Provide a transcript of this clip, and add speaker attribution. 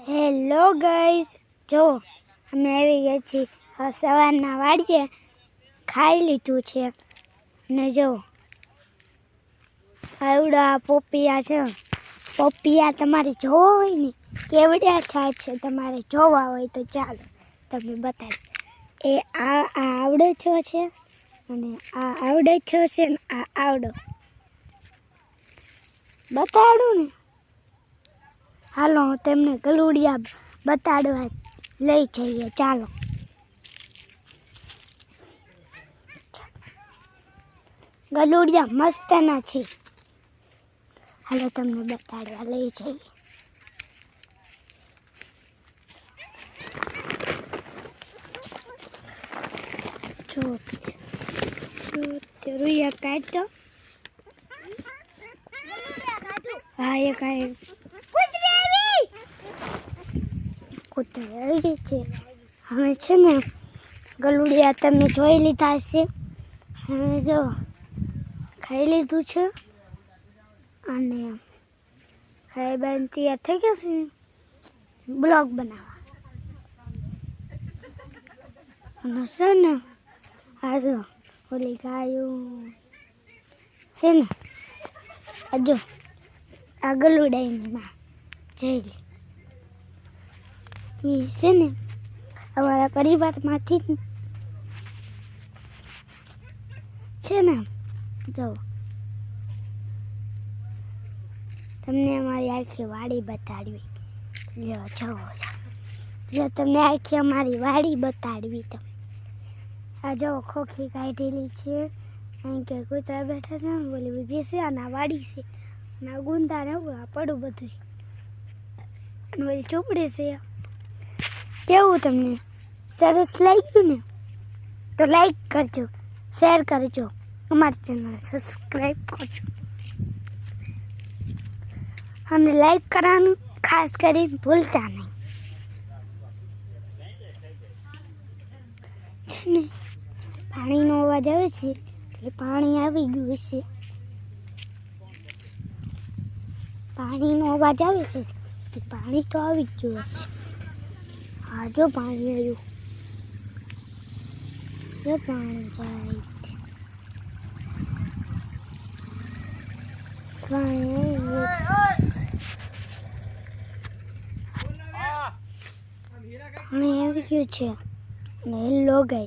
Speaker 1: Hello guys, જો અમે આવી ગયા છીએ સવારના વાડીએ. ખાઈ લીધું છે ને જો આવડા પોપિયા છે. પોપિયા તમારે જોવા હોય ને કેવડ્યા થાય છે, તમારે જોવા હોય તો ચાલો તમે બતાવી. આ આવડો થયો છે અને આ આવડો થયો છે ને આ આવડો બતાડું ને. હાલો હું તેમને ગલુડિયા બતાડવા લઈ જઈએ. ચાલો ગલુડિયા મસ્તના છે. હાલો તમને બતાડવા લઈ જઈએ. જો રૂયા કાઢતો. હા એ કાંઈ કૂતરી આવી ગઈ છે. હવે છે ને ગલુડિયા તમે જોઈ લીધા હશે. હવે જો ખાઈ લીધું છે અને ખાઈ બાઈને તૈયાર થઈ ગયો છે બ્લોગ બનાવવા. અને છે ને આ જો ઓલી ગાયું છે ને આ જો આ ગલુડાઈની માં જઈ લે. એ છે ને અમારા પરિવારમાંથી છે ને. જો તમને અમારી આખી વાડી બતાડવી. જો તમને આખી અમારી વાડી બતાડવી. તમે આ જો ખોખી કાઢેલી છે. અહીં કે કૂતરા બેઠા છે ને બોલી બેસે. અને આ વાડી છે અને આ ગુંદા ને આ પડું બધું અને બોલી ચોપડી છે. કેવું તમને સરસ લાગ્યું ને? તો લાઈક કરજો, શેર કરજો, અમારી ચેનલ સબસ્ક્રાઈબ કરજો અને લાઈક કરવાનું ખાસ કરીને ભૂલતા નહીં. છે ને પાણીનો અવાજ આવે છે એટલે પાણી આવી ગયું છે. પાણીનો અવાજ આવે છે એટલે પાણી તો આવી જ ગયું હશે. હા જો પાણી આવ્યું. જો પાણી જાય પાણી આવી ગયું છે. Hello guys.